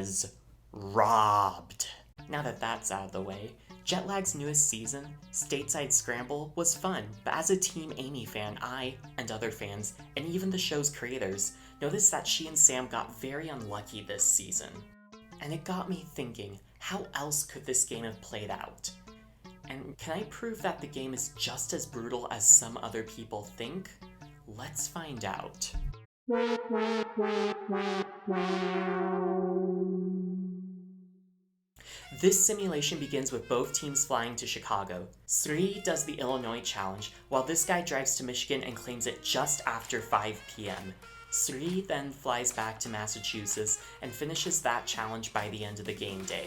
was robbed. Now that that's out of the way, Jetlag's newest season, Stateside Scramble, was fun, but as a Team Amy fan, I, and other fans, and even the show's creators, noticed that she and Sam got very unlucky this season. And it got me thinking, how else could this game have played out? And can I prove that the game is just as brutal as some other people think? Let's find out. This simulation begins with both teams flying to Chicago. Sri does the Illinois challenge, while this guy drives to Michigan and claims it just after 5 p.m. Sri then flies back to Massachusetts and finishes that challenge by the end of the game day.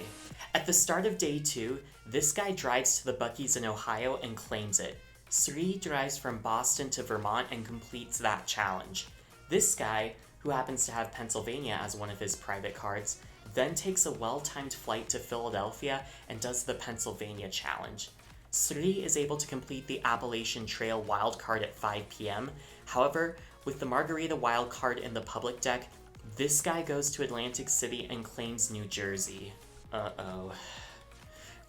At the start of day 2, this guy drives to the Buc-ee's in Ohio and claims it. Sri drives from Boston to Vermont and completes that challenge. This guy, who happens to have Pennsylvania as one of his private cards, then takes a well-timed flight to Philadelphia and does the Pennsylvania challenge. Sri is able to complete the Appalachian Trail wildcard at 5 p.m. However, with the Margarita wildcard in the public deck, this guy goes to Atlantic City and claims New Jersey. Uh-oh.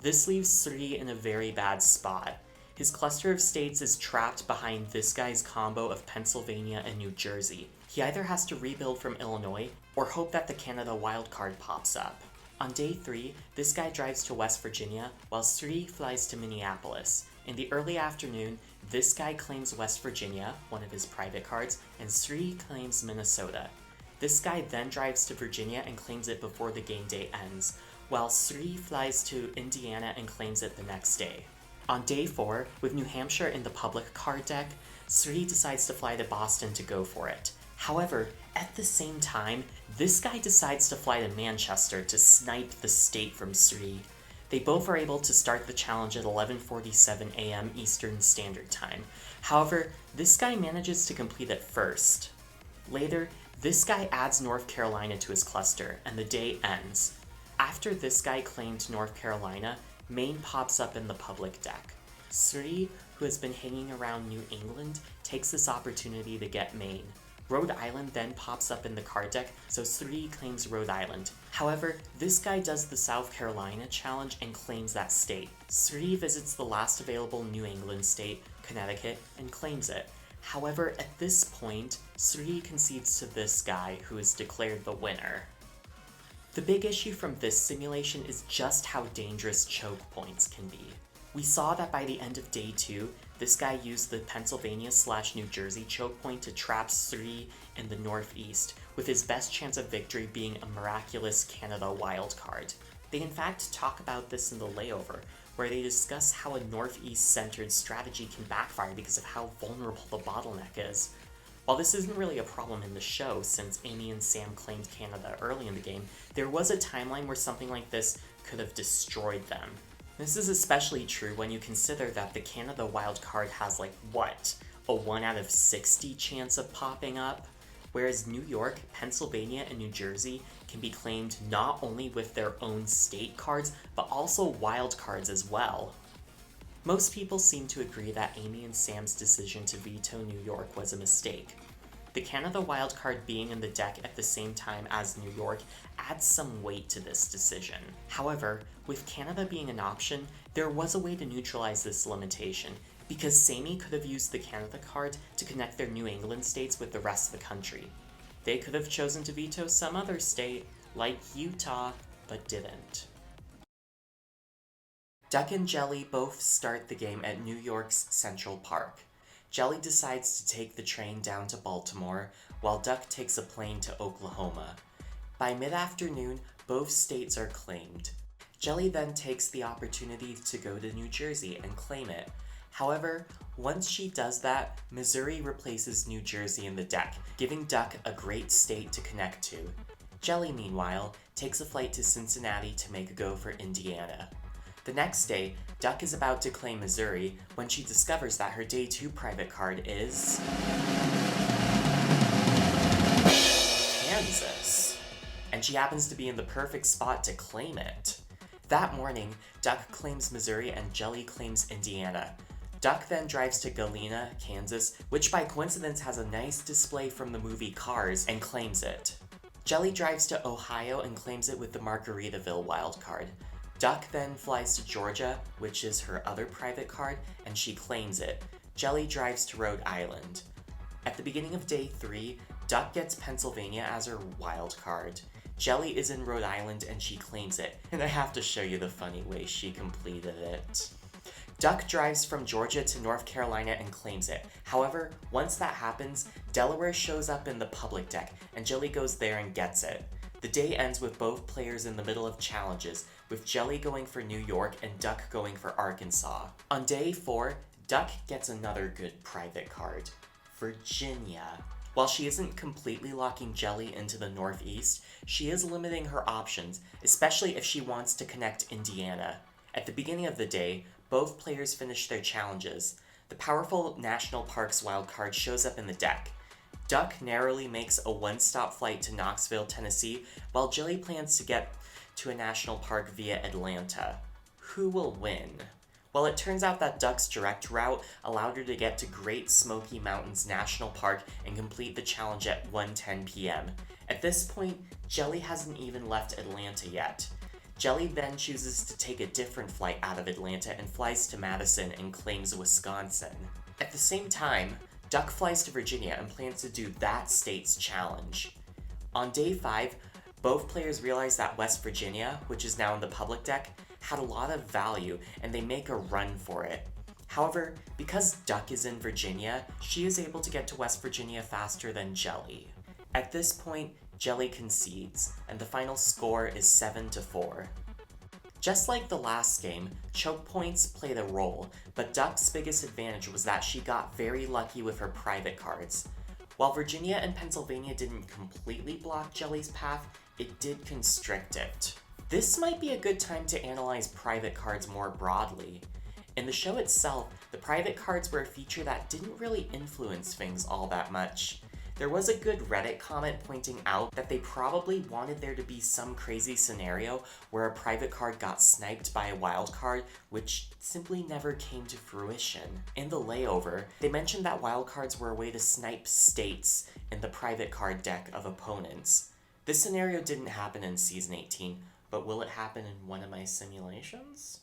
This leaves Sri in a very bad spot. His cluster of states is trapped behind this guy's combo of Pennsylvania and New Jersey. He either has to rebuild from Illinois, or hope that the Canada wildcard pops up. On day 3, this guy drives to West Virginia, while Sri flies to Minneapolis. In the early afternoon, this guy claims West Virginia, one of his private cards, and Sri claims Minnesota. This guy then drives to Virginia and claims it before the game day ends, while Sri flies to Indiana and claims it the next day. On day 4, with New Hampshire in the public card deck, Sri decides to fly to Boston to go for it. However, at the same time, this guy decides to fly to Manchester to snipe the state from Sri. They both are able to start the challenge at 11:47 a.m. Eastern Standard Time. However, this guy manages to complete it first. Later, this guy adds North Carolina to his cluster, and the day ends. After this guy claimed North Carolina, Maine pops up in the public deck. Sri, who has been hanging around New England, takes this opportunity to get Maine. Rhode Island then pops up in the card deck, so Sri claims Rhode Island. However, this guy does the South Carolina challenge and claims that state. Sri visits the last available New England state, Connecticut, and claims it. However, at this point, Sri concedes to this guy, who is declared the winner. The big issue from this simulation is just how dangerous choke points can be. We saw that by the end of day 2, this guy used the Pennsylvania/New Jersey choke point to trap Sri in the Northeast, with his best chance of victory being a miraculous Canada wildcard. They in fact talk about this in the layover, where they discuss how a Northeast-centered strategy can backfire because of how vulnerable the bottleneck is. While this isn't really a problem in the show, since Amy and Sam claimed Canada early in the game, there was a timeline where something like this could have destroyed them. This is especially true when you consider that the Canada wildcard has a 1 out of 60 chance of popping up? Whereas New York, Pennsylvania, and New Jersey can be claimed not only with their own state cards, but also wildcards as well. Most people seem to agree that Amy and Sam's decision to veto New York was a mistake. The Canada wildcard being in the deck at the same time as New York adds some weight to this decision. However, with Canada being an option, there was a way to neutralize this limitation, because Sammy could have used the Canada card to connect their New England states with the rest of the country. They could have chosen to veto some other state, like Utah, but didn't. Duck and Jelly both start the game at New York's Central Park. Jelly decides to take the train down to Baltimore, while Duck takes a plane to Oklahoma. By mid-afternoon, both states are claimed. Jelly then takes the opportunity to go to New Jersey and claim it. However, once she does that, Missouri replaces New Jersey in the deck, giving Duck a great state to connect to. Jelly, meanwhile, takes a flight to Cincinnati to make a go for Indiana. The next day, Duck is about to claim Missouri when she discovers that her Day 2 private card is Kansas, and she happens to be in the perfect spot to claim it. That morning, Duck claims Missouri and Jelly claims Indiana. Duck then drives to Galena, Kansas, which by coincidence has a nice display from the movie Cars, and claims it. Jelly drives to Ohio and claims it with the Margaritaville wildcard. Duck then flies to Georgia, which is her other private card, and she claims it. Jelly drives to Rhode Island. At the beginning of day 3, Duck gets Pennsylvania as her wild card. Jelly is in Rhode Island and she claims it, and I have to show you the funny way she completed it. Duck drives from Georgia to North Carolina and claims it. However, once that happens, Delaware shows up in the public deck, and Jelly goes there and gets it. The day ends with both players in the middle of challenges, with Jelly going for New York and Duck going for Arkansas. On day 4, Duck gets another good private card, Virginia. While she isn't completely locking Jelly into the Northeast, she is limiting her options, especially if she wants to connect Indiana. At the beginning of the day, both players finish their challenges. The powerful National Parks wildcard shows up in the deck. Duck narrowly makes a one-stop flight to Knoxville, Tennessee, while Jelly plans to get to a national park via Atlanta. Who will win? Well, it turns out that Duck's direct route allowed her to get to Great Smoky Mountains National Park and complete the challenge at 1:10 p.m. At this point, Jelly hasn't even left Atlanta yet. Jelly then chooses to take a different flight out of Atlanta and flies to Madison and claims Wisconsin. At the same time, Duck flies to Virginia and plans to do that state's challenge. On day 5, both players realize that West Virginia, which is now in the public deck, had a lot of value and they make a run for it. However, because Duck is in Virginia, she is able to get to West Virginia faster than Jelly. At this point, Jelly concedes, and the final score is 7-4. Just like the last game, choke points played a role, but Duck's biggest advantage was that she got very lucky with her private cards. While Virginia and Pennsylvania didn't completely block Jelly's path, it did constrict it. This might be a good time to analyze private cards more broadly. In the show itself, the private cards were a feature that didn't really influence things all that much. There was a good Reddit comment pointing out that they probably wanted there to be some crazy scenario where a private card got sniped by a wild card, which simply never came to fruition. In the layover, they mentioned that wild cards were a way to snipe states in the private card deck of opponents. This scenario didn't happen in Season 18, but will it happen in one of my simulations?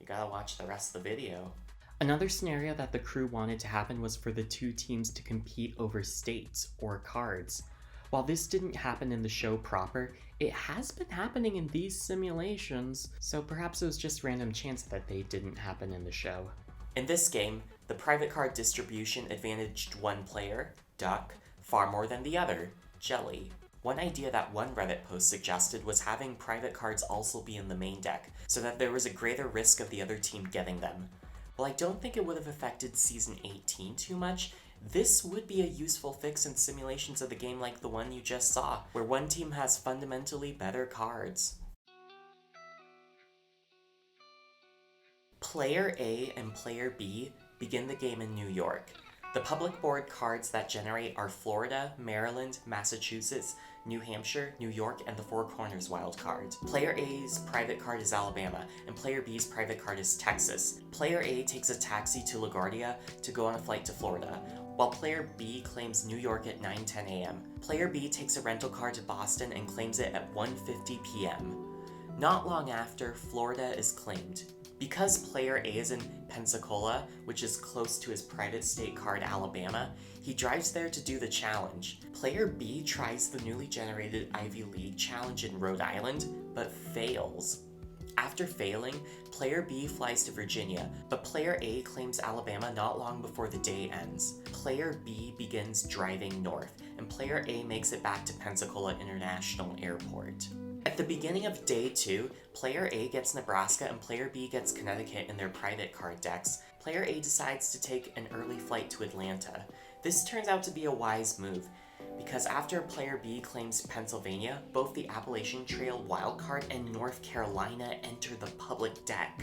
You gotta watch the rest of the video. Another scenario that the crew wanted to happen was for the two teams to compete over states or cards. While this didn't happen in the show proper, it has been happening in these simulations, so perhaps it was just random chance that they didn't happen in the show. In this game, the private card distribution advantaged one player, Duck, far more than the other, Jelly. One idea that one Reddit post suggested was having private cards also be in the main deck, so that there was a greater risk of the other team getting them. While I don't think it would have affected Season 18 too much, this would be a useful fix in simulations of the game like the one you just saw, where one team has fundamentally better cards. Player A and Player B begin the game in New York. The public board cards that generate are Florida, Maryland, Massachusetts, New Hampshire, New York, and the Four Corners wildcard. Player A's private card is Alabama, and Player B's private card is Texas. Player A takes a taxi to LaGuardia to go on a flight to Florida, while Player B claims New York at 9:10 a.m. Player B takes a rental car to Boston and claims it at 1:50 p.m. Not long after, Florida is claimed. Because Player A is in Pensacola, which is close to his private state card Alabama, he drives there to do the challenge. Player B tries the newly generated Ivy League challenge in Rhode Island, but fails. After failing, Player B flies to Virginia, but Player A claims Alabama not long before the day ends. Player B begins driving north, and Player A makes it back to Pensacola International Airport. At the beginning of Day 2, Player A gets Nebraska and Player B gets Connecticut in their private card decks. Player A decides to take an early flight to Atlanta. This turns out to be a wise move, because after Player B claims Pennsylvania, both the Appalachian Trail wildcard and North Carolina enter the public deck,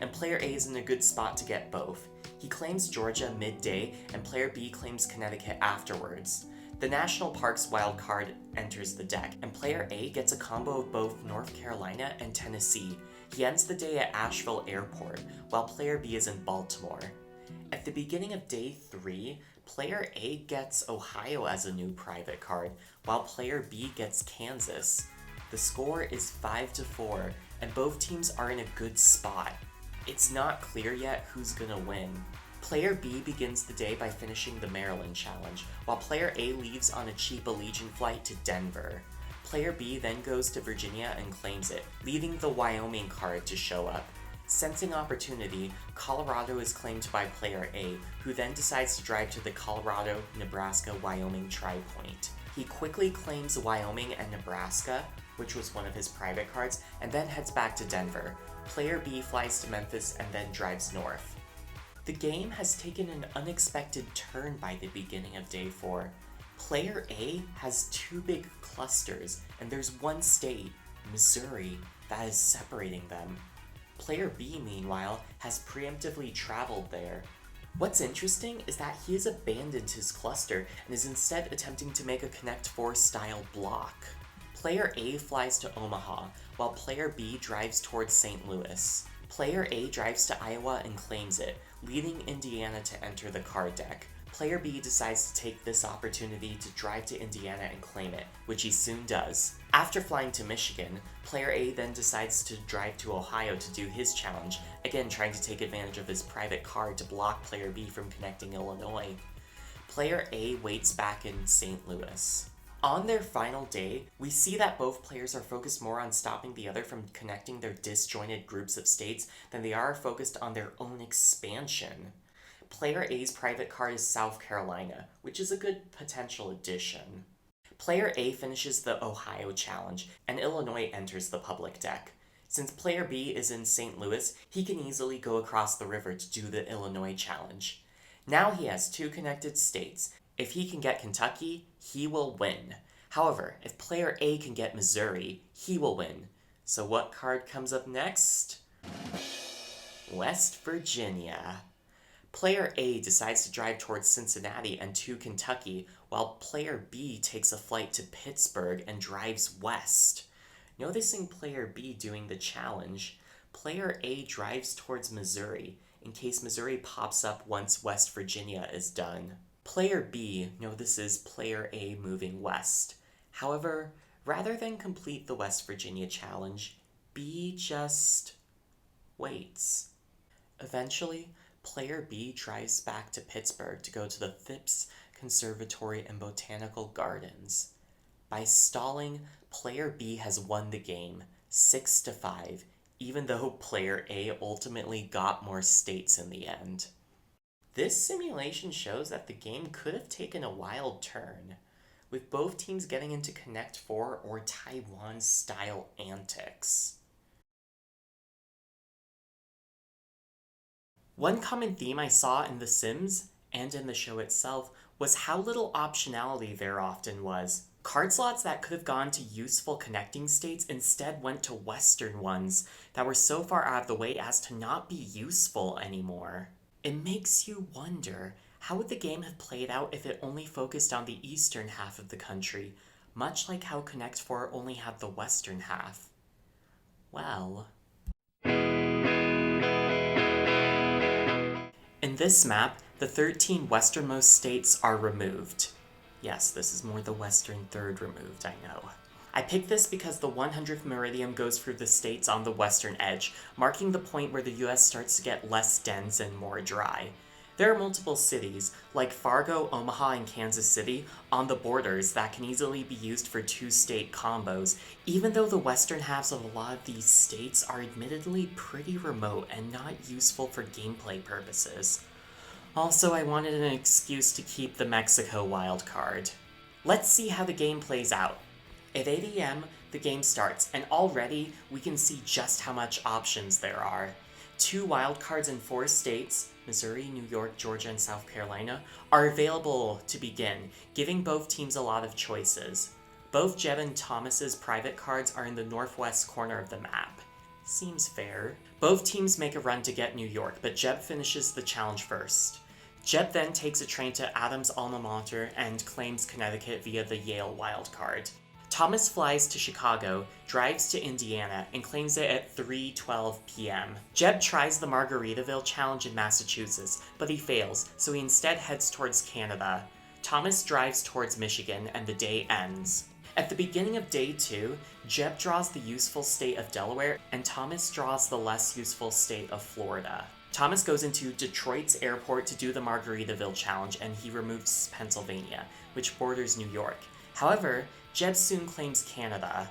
and Player A is in a good spot to get both. He claims Georgia midday, and Player B claims Connecticut afterwards. The National Parks wildcard enters the deck, and Player A gets a combo of both North Carolina and Tennessee. He ends the day at Asheville Airport, while Player B is in Baltimore. At the beginning of Day 3, Player A gets Ohio as a new private card, while player B gets Kansas. The score is 5-4, and both teams are in a good spot. It's not clear yet who's gonna win. Player B begins the day by finishing the Maryland challenge, while player A leaves on a cheap Allegiant flight to Denver. Player B then goes to Virginia and claims it, leaving the Wyoming card to show up. Sensing opportunity, Colorado is claimed by player A, who then decides to drive to the Colorado, Nebraska, Wyoming tri-point. He quickly claims Wyoming and Nebraska, which was one of his private cards, and then heads back to Denver. Player B flies to Memphis and then drives north. The game has taken an unexpected turn by the beginning of day 4. Player A has 2 big clusters, and there's one state, Missouri, that is separating them. Player B, meanwhile, has preemptively traveled there. What's interesting is that he has abandoned his cluster and is instead attempting to make a Connect 4 style block. Player A flies to Omaha, while player B drives towards St. Louis. Player A drives to Iowa and claims it, leaving Indiana to enter the card deck. Player B decides to take this opportunity to drive to Indiana and claim it, which he soon does. After flying to Michigan, player A then decides to drive to Ohio to do his challenge, again trying to take advantage of his private card to block player B from connecting Illinois. Player A waits back in St. Louis. On their final day, we see that both players are focused more on stopping the other from connecting their disjointed groups of states than they are focused on their own expansion. Player A's private card is South Carolina, which is a good potential addition. Player A finishes the Ohio challenge, and Illinois enters the public deck. Since player B is in St. Louis, he can easily go across the river to do the Illinois challenge. Now he has 2 connected states. If he can get Kentucky, he will win. However, if player A can get Missouri, he will win. So what card comes up next? West Virginia. Player A decides to drive towards Cincinnati and to Kentucky, while player B takes a flight to Pittsburgh and drives west. Noticing player B doing the challenge, player A drives towards Missouri, in case Missouri pops up once West Virginia is done. Player B notices player A moving west. However, rather than complete the West Virginia challenge, B just waits. Eventually, player B drives back to Pittsburgh to go to the Phipps Conservatory and Botanical Gardens. By stalling, player B has won the game, 6-5, even though player A ultimately got more states in the end. This simulation shows that the game could have taken a wild turn, with both teams getting into Connect 4 or Taiwan-style antics. One common theme I saw in The Sims, and in the show itself, was how little optionality there often was. Card slots that could have gone to useful connecting states instead went to Western ones that were so far out of the way as to not be useful anymore. It makes you wonder, how would the game have played out if it only focused on the eastern half of the country, much like how Connect 4 only had the western half? Well... In this map, the 13 westernmost states are removed. Yes, this is more the western third removed, I know. I picked this because the 100th meridian goes through the states on the western edge, marking the point where the US starts to get less dense and more dry. There are multiple cities, like Fargo, Omaha, and Kansas City, on the borders that can easily be used for 2-state combos, even though the western halves of a lot of these states are admittedly pretty remote and not useful for gameplay purposes. Also, I wanted an excuse to keep the Mexico wildcard. Let's see how the game plays out. At 8 AM, the game starts, and already we can see just how much options there are. 2 wildcards in 4 states, Missouri, New York, Georgia, and South Carolina, are available to begin, giving both teams a lot of choices. Both Jeb and Thomas's private cards are in the northwest corner of the map. Seems fair. Both teams make a run to get New York, but Jeb finishes the challenge first. Jeb then takes a train to Adam's alma mater and claims Connecticut via the Yale wildcard. Thomas flies to Chicago, drives to Indiana, and claims it at 3:12 p.m. Jeb tries the Margaritaville Challenge in Massachusetts, but he fails, so he instead heads towards Canada. Thomas drives towards Michigan, and the day ends. At the beginning of day 2, Jeb draws the useful state of Delaware, and Thomas draws the less useful state of Florida. Thomas goes into Detroit's airport to do the Margaritaville Challenge, and he removes Pennsylvania, which borders New York. However, Jeb soon claims Canada.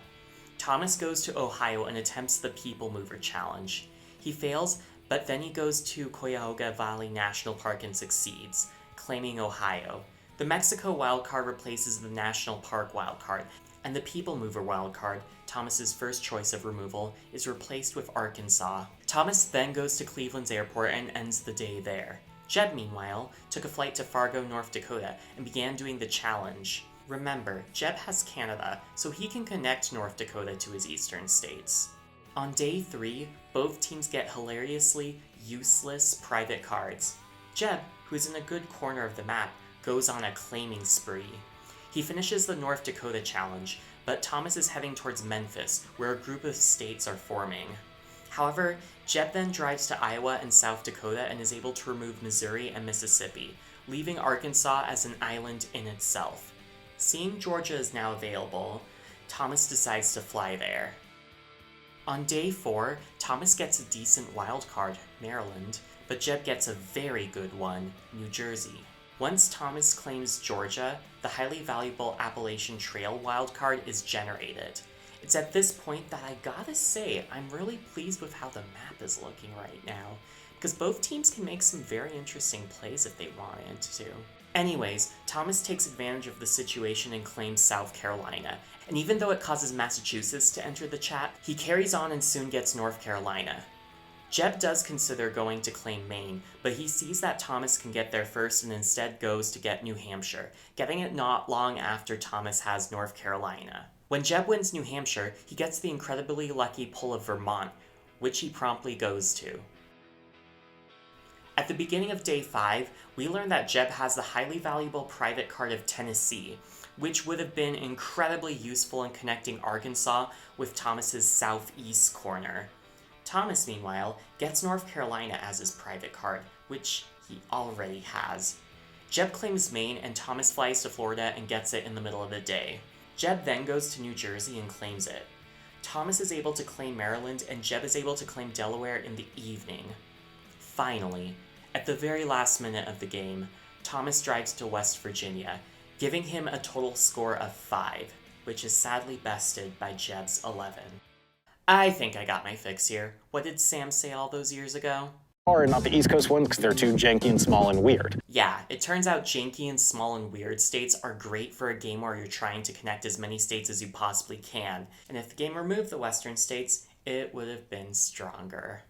Thomas goes to Ohio and attempts the People Mover Challenge. He fails, but then he goes to Cuyahoga Valley National Park and succeeds, claiming Ohio. The Mexico wildcard replaces the National Park wildcard, and the People Mover wildcard, Thomas's first choice of removal, is replaced with Arkansas. Thomas then goes to Cleveland's airport and ends the day there. Jeb, meanwhile, took a flight to Fargo, North Dakota, and began doing the challenge. Remember, Jeb has Canada, so he can connect North Dakota to his eastern states. On day 3, both teams get hilariously useless private cards. Jeb, who is in a good corner of the map, goes on a claiming spree. He finishes the North Dakota Challenge, but Thomas is heading towards Memphis, where a group of states are forming. However, Jeb then drives to Iowa and South Dakota and is able to remove Missouri and Mississippi, leaving Arkansas as an island in itself. Seeing Georgia is now available, Thomas decides to fly there. On day 4, Thomas gets a decent wildcard, Maryland, but Jeb gets a very good one, New Jersey. Once Thomas claims Georgia, the highly valuable Appalachian Trail wildcard is generated. It's at this point that I gotta say, I'm really pleased with how the map is looking right now, because both teams can make some very interesting plays if they wanted to. Anyways, Thomas takes advantage of the situation and claims South Carolina, and even though it causes Massachusetts to enter the chat, he carries on and soon gets North Carolina. Jeb does consider going to claim Maine, but he sees that Thomas can get there first and instead goes to get New Hampshire, getting it not long after Thomas has North Carolina. When Jeb wins New Hampshire, he gets the incredibly lucky pull of Vermont, which he promptly goes to. At the beginning of day 5, we learn that Jeb has the highly valuable private card of Tennessee, which would have been incredibly useful in connecting Arkansas with Thomas's southeast corner. Thomas, meanwhile, gets North Carolina as his private card, which he already has. Jeb claims Maine, and Thomas flies to Florida and gets it in the middle of the day. Jeb then goes to New Jersey and claims it. Thomas is able to claim Maryland, and Jeb is able to claim Delaware in the evening. Finally, at the very last minute of the game, Thomas drives to West Virginia, giving him a total score of 5, which is sadly bested by Jeb's 11. I think I got my fix here. What did Sam say all those years ago? Or not the East Coast ones because they're too janky and small and weird. Yeah, it turns out janky and small and weird states are great for a game where you're trying to connect as many states as you possibly can. And if the game removed the western states, it would have been stronger.